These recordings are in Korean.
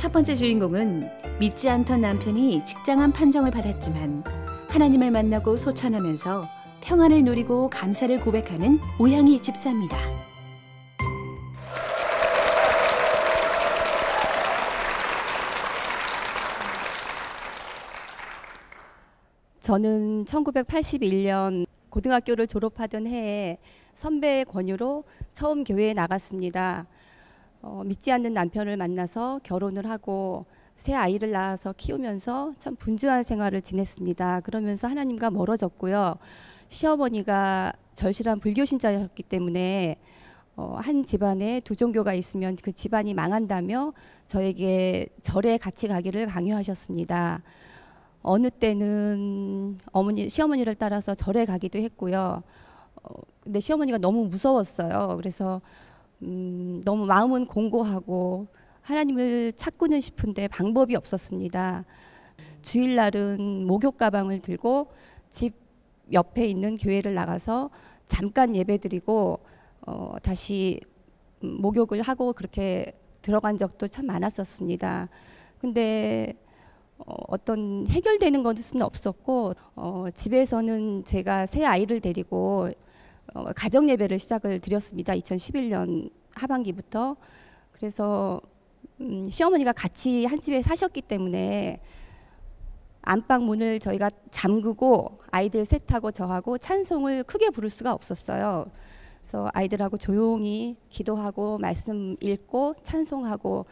첫 번째 주인공은 믿지 않던 남편이 직장암 판정을 받았지만 하나님을 만나고 소천하면서 평안을 누리고 감사를 고백하는 오양희 집사입니다. 저는 1981년 고등학교를 졸업하던 해에 선배의 권유로 처음 교회에 나갔습니다. 믿지 않는 남편을 만나서 결혼을 하고 새 아이를 낳아서 키우면서 참 분주한 생활을 지냈습니다. 그러면서 하나님과 멀어졌고요. 시어머니가 절실한 불교 신자였기 때문에 한 집안에 두 종교가 있으면 그 집안이 망한다며 저에게 절에 같이 가기를 강요하셨습니다. 어느 때는 시어머니를 따라서 절에 가기도 했고요. 근데 시어머니가 너무 무서웠어요. 그래서 너무 마음은 공고하고 하나님을 찾고는 싶은데 방법이 없었습니다. 주일날은 목욕 가방을 들고 집 옆에 있는 교회를 나가서 잠깐 예배드리고 다시 목욕을 하고 그렇게 들어간 적도 참 많았었습니다. 근데 어떤 해결되는 것은 없었고 집에서는 제가 새 아이를 데리고 가정 예배를 시작을 드렸습니다. 2011년 하반기부터. 그래서 시어머니가 같이 한 집에 사셨기 때문에 안방 문을 저희가 잠그고 아이들 셋하고 저하고 찬송을 크게 부를 수가 없었어요. 그래서 아이들하고 조용히 기도하고 말씀 읽고 찬송하고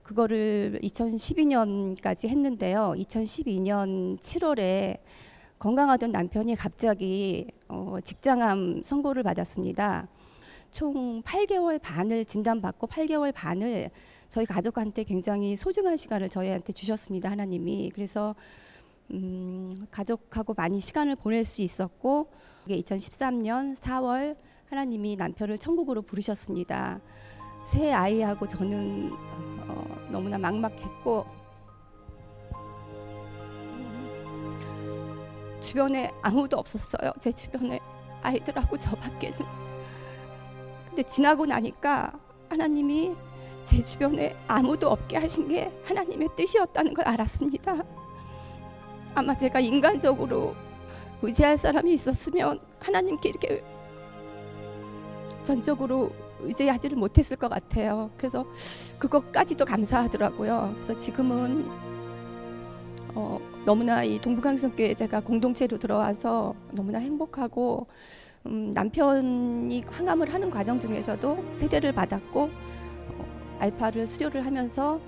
그거를 2012년까지 했는데요. 2012년 7월에 건강하던 남편이 갑자기 직장암 선고를 받았습니다. 총 8개월 반을 진단받고 8개월 반을 저희 가족한테 굉장히 소중한 시간을 저희한테 주셨습니다. 하나님이. 그래서 가족하고 많이 시간을 보낼 수 있었고 2013년 4월 하나님이 남편을 천국으로 부르셨습니다. 새 아이하고 저는 너무나 막막했고 주변에 아무도 없었어요. 제 주변에 아이들하고 저밖에는. 근데 지나고 나니까 하나님이 제 주변에 아무도 없게 하신 게 하나님의 뜻이었다는 걸 알았습니다. 아마 제가 인간적으로 의지할 사람이 있었으면 하나님께 이렇게 전적으로 의지하지를 못했을 것 같아요. 그래서 그것까지도 감사하더라고요. 그래서 지금은 너무나 이 동북항성교회 제가 공동체로 들어와서 너무나 행복하고 남편이 항암을 하는 과정 중에서도 세례를 받았고 알파를 수료를 하면서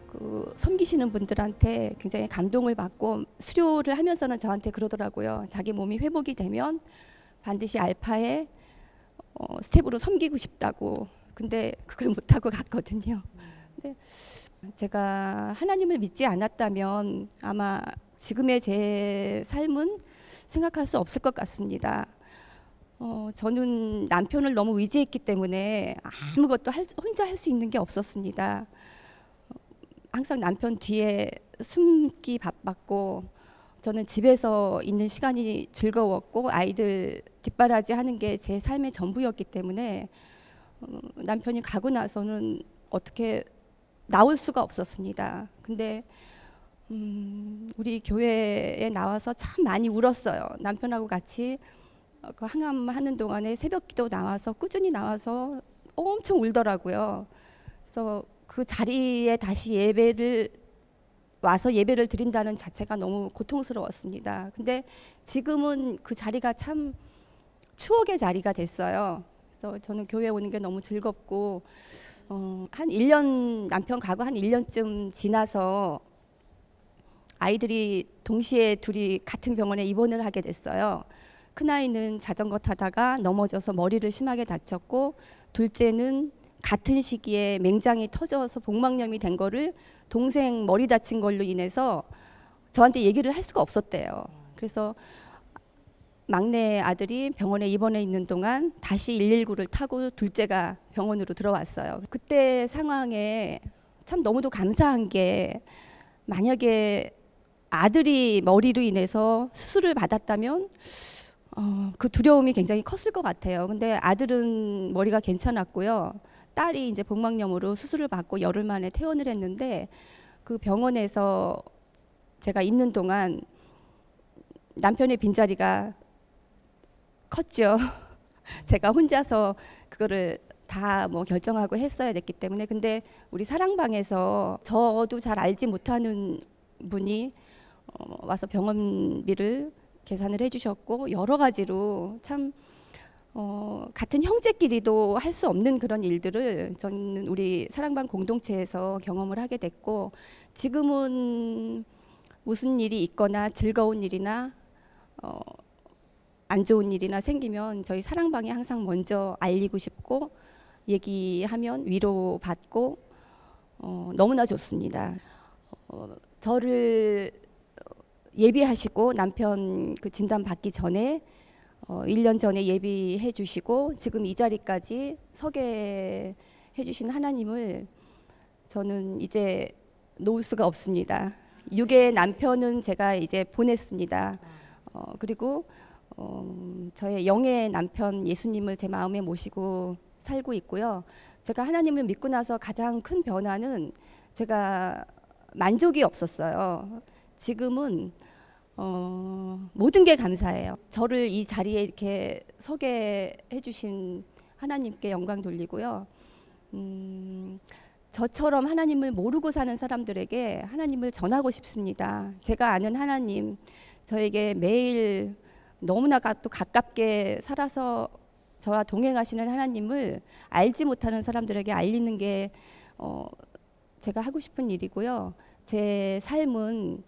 그 섬기시는 분들한테 굉장히 감동을 받고 수료를 하면서는 저한테 그러더라고요. 자기 몸이 회복이 되면 반드시 알파에 스텝으로 섬기고 싶다고. 근데 그걸 못하고 갔거든요. 근데 제가 하나님을 믿지 않았다면 아마 지금의 제 삶은 생각할 수 없을 것 같습니다. 저는 남편을 너무 의지했기 때문에 아무것도 혼자 할 수 있는 게 없었습니다. 항상 남편 뒤에 숨기 바빴고 저는 집에서 있는 시간이 즐거웠고 아이들 뒷바라지 하는 게 제 삶의 전부였기 때문에 남편이 가고 나서는 어떻게 나올 수가 없었습니다. 근데 우리 교회에 나와서 참 많이 울었어요. 남편하고 같이 그 항암하는 동안에 새벽기도 나와서 꾸준히 나와서 엄청 울더라고요. 그래서 그 자리에 다시 와서 예배를 드린다는 자체가 너무 고통스러웠습니다. 근데 지금은 그 자리가 참 추억의 자리가 됐어요. 그래서 저는 교회 오는 게 너무 즐겁고 한 1년 남편 가고 한 1년쯤 지나서 아이들이 동시에 둘이 같은 병원에 입원을 하게 됐어요. 큰아이는 자전거 타다가 넘어져서 머리를 심하게 다쳤고 둘째는 같은 시기에 맹장이 터져서 복막염이 된 거를 동생 머리 다친 걸로 인해서 저한테 얘기를 할 수가 없었대요. 그래서 막내 아들이 병원에 입원해 있는 동안 다시 119를 타고 둘째가 병원으로 들어왔어요. 그때 상황에 참 너무도 감사한 게 만약에 아들이 머리로 인해서 수술을 받았다면 그 두려움이 굉장히 컸을 것 같아요. 근데 아들은 머리가 괜찮았고요. 딸이 이제 복막염으로 수술을 받고 열흘 만에 퇴원을 했는데 그 병원에서 제가 있는 동안 남편의 빈자리가 컸죠. 제가 혼자서 그거를 다 뭐 결정하고 했어야 됐기 때문에. 근데 우리 사랑방에서 저도 잘 알지 못하는 분이 와서 병원비를 계산을 해주셨고, 여러 가지로 참 같은 형제끼리도 할 수 없는 그런 일들을 저는 우리 사랑방 공동체에서 경험을 하게 됐고, 지금은 무슨 일이 있거나 즐거운 일이나 안 좋은 일이나 생기면 저희 사랑방에 항상 먼저 알리고 싶고, 얘기하면 위로받고 너무나 좋습니다. 저를 예비하시고 남편 그 진단 받기 전에 1년 전에 예비해 주시고 지금 이 자리까지 서게 해주신 하나님을 저는 이제 놓을 수가 없습니다. 육의 남편은 제가 이제 보냈습니다. 그리고 저의 영의 남편 예수님을 제 마음에 모시고 살고 있고요. 제가 하나님을 믿고 나서 가장 큰 변화는 제가 만족이 없었어요. 지금은 모든 게 감사해요. 저를 이 자리에 이렇게 서게 해주신 하나님께 영광 돌리고요. 저처럼 하나님을 모르고 사는 사람들에게 하나님을 전하고 싶습니다. 제가 아는 하나님, 저에게 매일 너무나 또 가깝게 살아서 저와 동행하시는 하나님을 알지 못하는 사람들에게 알리는 게 제가 하고 싶은 일이고요. 제 삶은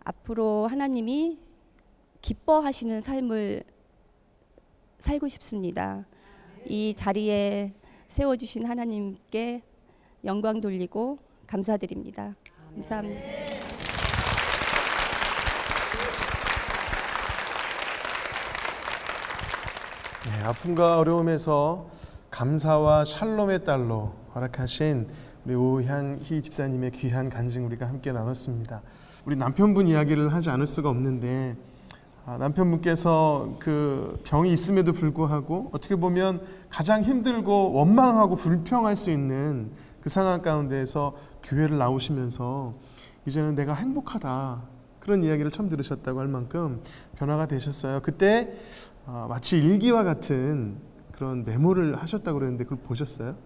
앞으로 하나님이 기뻐하시는 삶을 살고 싶습니다. 이 자리에 세워주신 하나님께 영광 돌리고 감사드립니다. 감사합니다. 네, 아픔과 어려움에서 감사와 샬롬의 딸로 허락하신 우리 오향희 집사님의 귀한 간증 우리가 함께 나눴습니다. 우리 남편분 이야기를 하지 않을 수가 없는데, 남편분께서 그 병이 있음에도 불구하고 어떻게 보면 가장 힘들고 원망하고 불평할 수 있는 그 상황 가운데에서 교회를 나오시면서 이제는 내가 행복하다, 그런 이야기를 처음 들으셨다고 할 만큼 변화가 되셨어요. 그때 마치 일기와 같은 그런 메모를 하셨다고 그랬는데 그걸 보셨어요?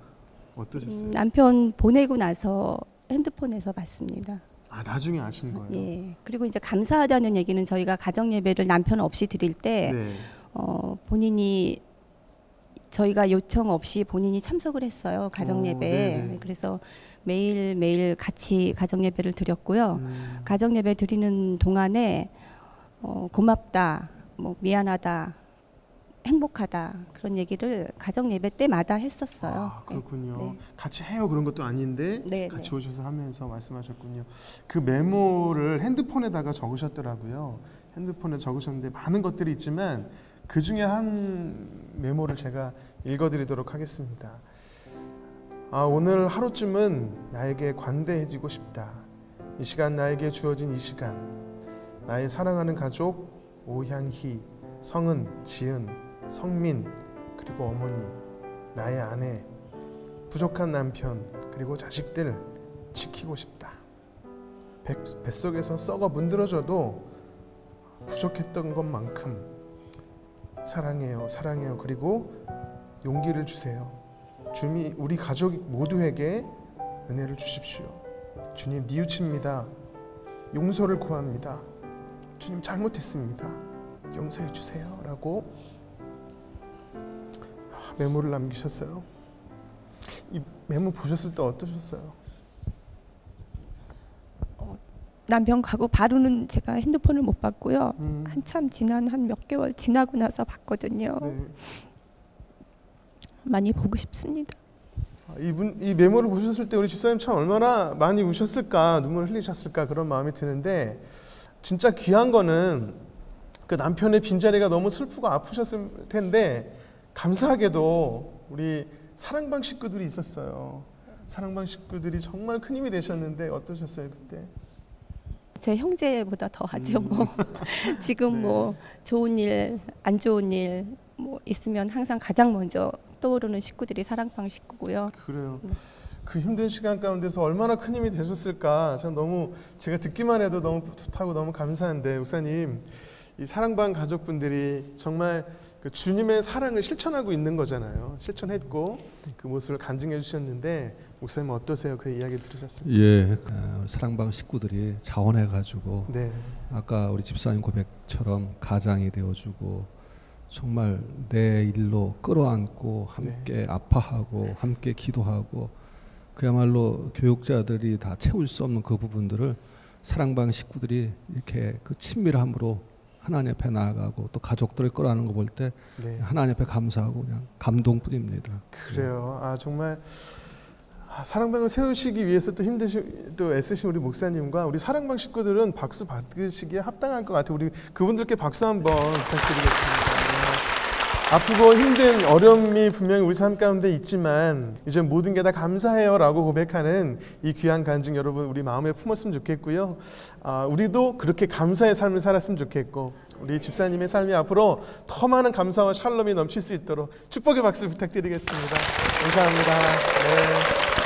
어떠셨어요? 남편 보내고 나서 핸드폰에서 봤습니다. 나중에 아신 거예요? 예. 그리고 이제 감사하다는 얘기는 저희가 가정 예배를 남편 없이 드릴 때 네. 본인이 저희가 요청 없이 본인이 참석을 했어요. 가정 예배에. 그래서 매일 같이 가정 예배를 드렸고요. 가정 예배 드리는 동안에 고맙다, 뭐 미안하다, 행복하다, 그런 얘기를 가정 예배 때마다 했었어요. 그렇군요. 네. 같이 해요 그런 것도 아닌데 네, 같이 네. 오셔서 하면서 말씀하셨군요. 그 메모를 핸드폰에다가 적으셨더라고요. 핸드폰에 적으셨는데 많은 것들이 있지만 그 중에 한 메모를 제가 읽어드리도록 하겠습니다. 오늘 하루쯤은 나에게 관대해지고 싶다. 이 시간 나에게 주어진 이 시간, 나의 사랑하는 가족 오향희, 성은, 지은, 성민, 그리고 어머니, 나의 아내, 부족한 남편, 그리고 자식들 지키고 싶다. 뱃속에서 썩어 문드러져도 부족했던 것만큼 사랑해요, 사랑해요. 그리고 용기를 주세요. 주님, 우리 가족 모두에게 은혜를 주십시오. 주님, 뉘우칩니다. 용서를 구합니다. 주님, 잘못했습니다. 용서해 주세요. 라고 메모를 남기셨어요. 이 메모 보셨을 때 어떠셨어요? 남편 가고 바로는 제가 핸드폰을 못 봤고요. 한참 지난 한 몇 개월 지나고 나서 봤거든요. 네. 많이 보고 싶습니다. 이 메모를 보셨을 때 우리 집사님 참 얼마나 많이 우셨을까, 눈물을 흘리셨을까, 그런 마음이 드는데, 진짜 귀한 거는 그 남편의 빈자리가 너무 슬프고 아프셨을 텐데 감사하게도 우리 사랑방 식구들이 있었어요. 사랑방 식구들이 정말 큰 힘이 되셨는데 어떠셨어요 그때? 제 형제보다 더 하죠. 뭐 지금 네. 뭐 좋은 일, 안 좋은 일 뭐 있으면 항상 가장 먼저 떠오르는 식구들이 사랑방 식구고요. 그래요. 그 힘든 시간 가운데서 얼마나 큰 힘이 되셨을까. 전 너무 제가 듣기만 해도 너무 뿌듯하고 너무 감사한데, 목사님 이 사랑방 가족분들이 정말 그 주님의 사랑을 실천하고 있는 거잖아요. 실천했고 그 모습을 간증해 주셨는데, 목사님 어떠세요? 그 이야기 들으셨을 때? 예, 사랑방 식구들이 자원해가지고 네. 아까 우리 집사님 고백처럼 가장이 되어주고 정말 내 일로 끌어안고 함께 아파하고 함께 기도하고, 그야말로 교육자들이 다 채울 수 없는 그 부분들을 사랑방 식구들이 이렇게 그 친밀함으로 하나님 앞에 나아가고 또 가족들을 끌어안는 거 볼 때 하나님 앞에 감사하고 그냥 감동뿐입니다. 그래요. 아 정말 사랑방을 세우시기 위해서 또 힘드시 또 애쓰신 우리 목사님과 우리 사랑방 식구들은 박수 받으시기에 합당할 것 같아요. 우리 그분들께 박수 한번 부탁드리겠습니다. 아프고 힘든 어려움이 분명히 우리 삶 가운데 있지만 이제 모든 게 다 감사해요 라고 고백하는 이 귀한 간증 여러분 우리 마음에 품었으면 좋겠고요. 우리도 그렇게 감사의 삶을 살았으면 좋겠고, 우리 집사님의 삶이 앞으로 더 많은 감사와 샬롬이 넘칠 수 있도록 축복의 박수 부탁드리겠습니다. 감사합니다. 네.